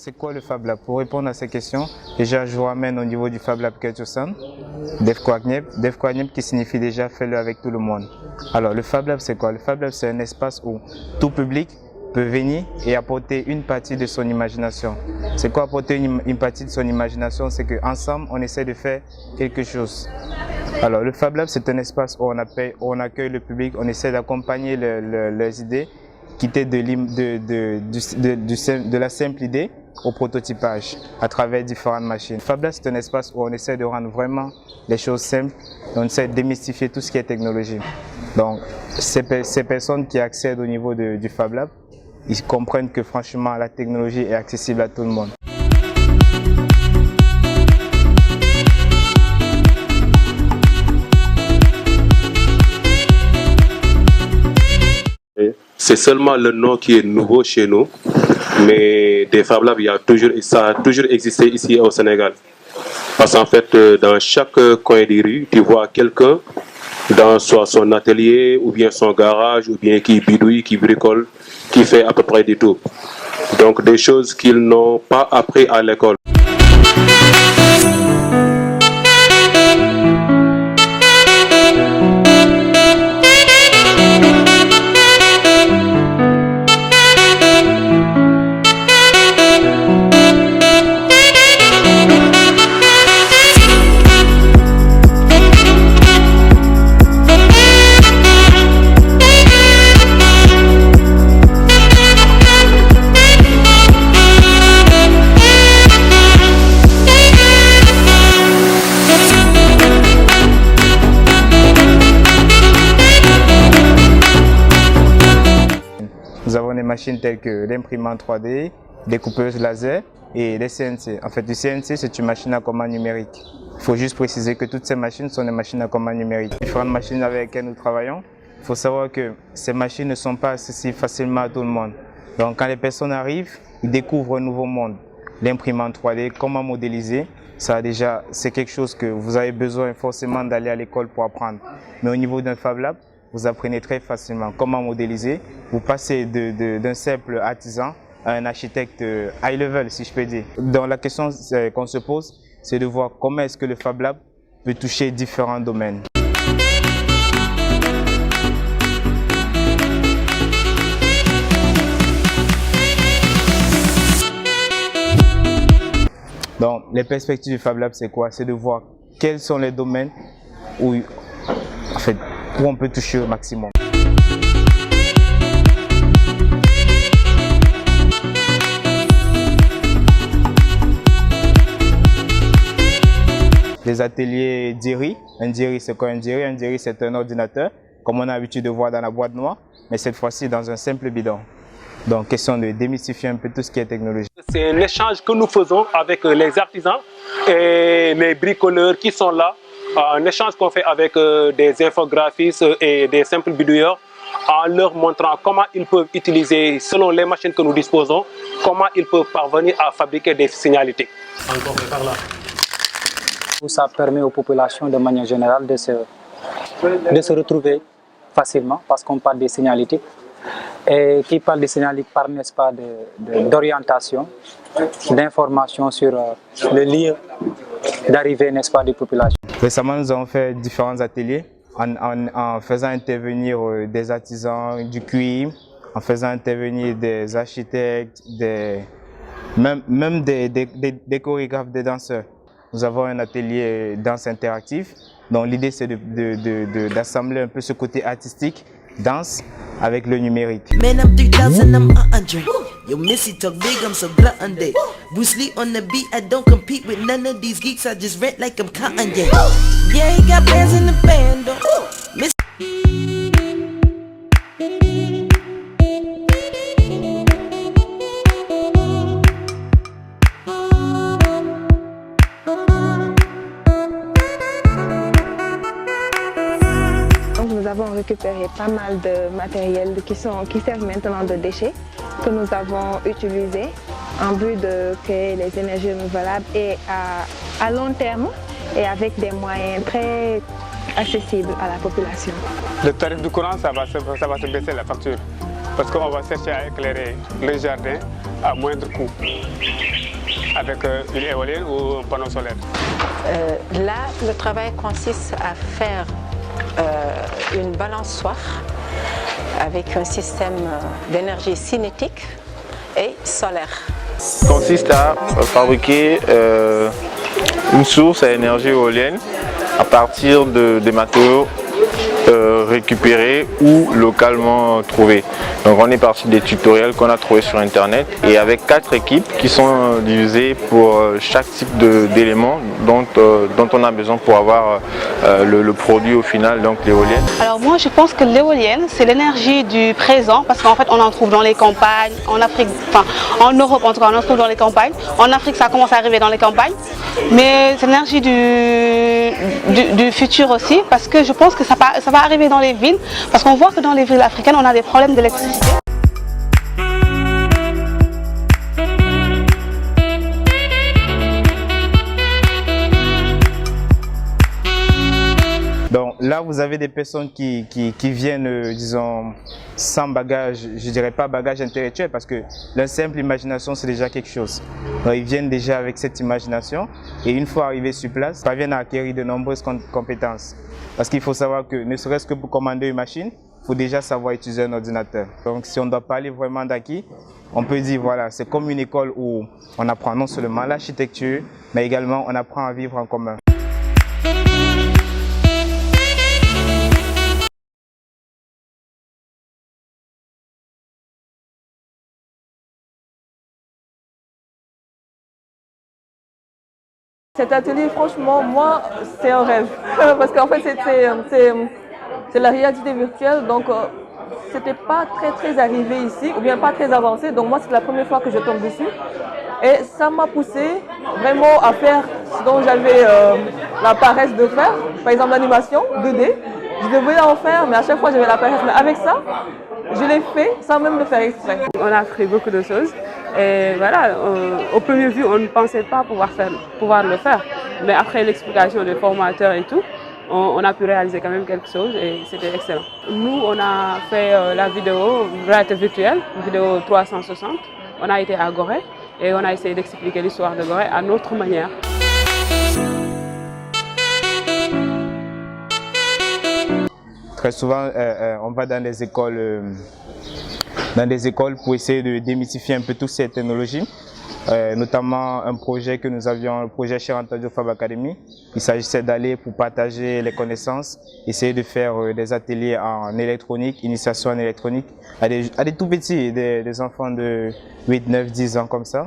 C'est quoi le Fab Lab? Pour répondre à ces questions, déjà je vous ramène au niveau du Fab Lab Culture Center, DevQuagnep qui signifie déjà fais-le avec tout le monde. Alors le Fab Lab c'est quoi? Le Fab Lab c'est un espace où tout public peut venir et apporter une partie de son imagination. C'est quoi apporter une partie de son imagination? C'est qu'ensemble on essaie de faire quelque chose. Alors le Fab Lab c'est un espace où on accueille le public, on essaie d'accompagner leurs idées, quitter de la simple idée au prototypage à travers différentes machines. Fab Lab c'est un espace où on essaie de rendre vraiment les choses simples, on essaie de démystifier tout ce qui est technologie. Donc ces personnes qui accèdent au niveau du Fab Lab, ils comprennent que franchement la technologie est accessible à tout le monde. C'est seulement le nom qui est nouveau chez nous, mais des Fab Labs, ça a toujours existé ici au Sénégal. Parce qu'en fait, dans chaque coin des rues, tu vois quelqu'un dans soit son atelier, ou bien son garage, ou bien qui bidouille, qui bricole, qui fait à peu près du tout. Donc des choses qu'ils n'ont pas appris à l'école. Nous avons des machines telles que l'imprimante 3D, découpeuse laser et les CNC. En fait, le CNC, c'est une machine à commande numérique. Il faut juste préciser que toutes ces machines sont des machines à commande numérique. Les différentes machines avec lesquelles nous travaillons, il faut savoir que ces machines ne sont pas accessibles facilement à tout le monde. Donc, quand les personnes arrivent, ils découvrent un nouveau monde. L'imprimante 3D, comment modéliser, ça déjà, c'est quelque chose que vous avez besoin forcément d'aller à l'école pour apprendre. Mais au niveau d'un Fab Lab, vous apprenez très facilement comment modéliser. Vous passez d'un simple artisan à un architecte high level, si je peux dire. Donc la question qu'on se pose, c'est de voir comment est-ce que le Fab Lab peut toucher différents domaines. Donc les perspectives du Fab Lab, c'est quoi? C'est de voir quels sont les domaines où on peut toucher au maximum. Les ateliers Diri. Un Diri, c'est quoi un Diri? Un Diri, c'est un ordinateur, comme on a l'habitude de voir dans la boîte noire, mais cette fois-ci dans un simple bidon. Donc, question de démystifier un peu tout ce qui est technologie. C'est un échange que nous faisons avec les artisans et les bricoleurs qui sont là. Un échange qu'on fait avec des infographistes et des simples bidouilleurs en leur montrant comment ils peuvent utiliser, selon les machines que nous disposons, comment ils peuvent parvenir à fabriquer des signalités. Encore par là. Ça permet aux populations de manière générale de se retrouver facilement parce qu'on parle des signalétiques. Et qui parle des signalétiques parle, n'est-ce pas, d'orientation, d'information sur le lieu d'arrivée, n'est-ce pas, des populations. Récemment, nous avons fait différents ateliers en faisant intervenir des artisans du cuir, en faisant intervenir des architectes, même des chorégraphes, des danseurs. Nous avons un atelier danse interactif, donc l'idée c'est d'assembler un peu ce côté artistique, danse, avec le numérique. Man, I'm 3000, I'm 100. Yo, Missy talk big, I'm so glutton day. Bruce Lee on the beat, I don't compete with none of these geeks, I just rent like I'm cotton, yeah. Yeah, he got bands in the band, though. Miss Nous avons récupéré pas mal de matériel qui servent maintenant de déchets que nous avons utilisés en vue de créer les énergies renouvelables et à long terme et avec des moyens très accessibles à la population. Le tarif du courant, ça va se baisser la facture parce qu'on va chercher à éclairer le jardin à moindre coût avec une éolienne ou un panneau solaire. Là, le travail consiste à faire une balançoire avec un système d'énergie cinétique et solaire. Consiste à fabriquer une source à énergie éolienne à partir des matériaux récupérés ou localement trouvés. Donc on est parti des tutoriels qu'on a trouvés sur internet et avec 4 équipes qui sont divisées pour chaque type d'éléments dont on a besoin pour avoir le produit au final, donc l'éolienne. Alors moi je pense que l'éolienne c'est l'énergie du présent parce qu'en fait on en trouve dans les campagnes, en Afrique, enfin en Europe en tout cas on en trouve dans les campagnes, en Afrique ça commence à arriver dans les campagnes, mais c'est l'énergie du futur aussi parce que je pense que ça va arriver dans les villes parce qu'on voit que dans les villes africaines on a des problèmes d'électricité. Donc là, vous avez des personnes qui viennent, disons, sans bagage, je dirais pas bagage intellectuel, parce que leur simple imagination, c'est déjà quelque chose. Donc ils viennent déjà avec cette imagination, et une fois arrivés sur place, ils parviennent à acquérir de nombreuses compétences. Parce qu'il faut savoir que, ne serait-ce que pour commander une machine, il faut déjà savoir utiliser un ordinateur. Donc si on doit parler vraiment d'acquis, on peut dire, voilà, c'est comme une école où on apprend non seulement l'architecture, mais également on apprend à vivre en commun. Cet atelier, franchement, moi, c'est un rêve. Parce qu'en fait, c'est la réalité virtuelle, donc c'était pas très arrivé ici, ou bien pas très avancé. Donc moi, c'est la première fois que je tombe dessus. Et ça m'a poussé vraiment à faire ce dont j'avais la paresse de faire. Par exemple, l'animation 2D. Je devais en faire, mais à chaque fois, j'avais la paresse. Mais avec ça, je l'ai fait sans même le faire exprès. On a appris beaucoup de choses. Et voilà, au premier vue, on ne pensait pas pouvoir le faire. Mais après l'explication des formateurs et tout, on a pu réaliser quand même quelque chose et c'était excellent. Nous, on a fait la vidéo réalité virtuelle, vidéo 360. On a été à Gorée et on a essayé d'expliquer l'histoire de Gorée à notre manière. Très souvent, on va dans des écoles pour essayer de démystifier un peu toutes ces technologies, notamment un projet que nous avions, le projet Cheikh Anta Diop Fab Academy. Il s'agissait d'aller pour partager les connaissances, essayer de faire des ateliers en électronique, initiation en électronique, à des tout petits, des enfants de 8, 9, 10 ans comme ça.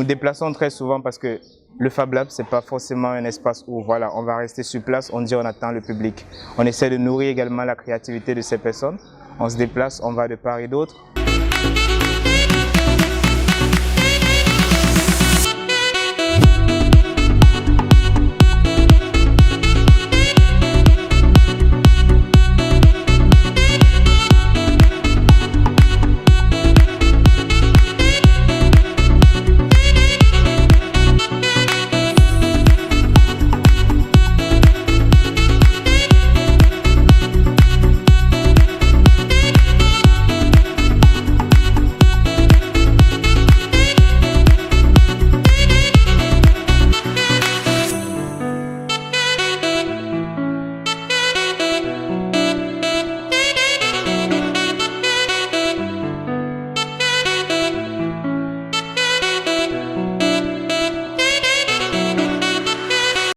déplaçons très souvent parce que le Fab Lab, ce n'est pas forcément un espace où voilà, on va rester sur place, on dit on attend le public. On essaie de nourrir également la créativité de ces personnes. On se déplace, on va de part et d'autre.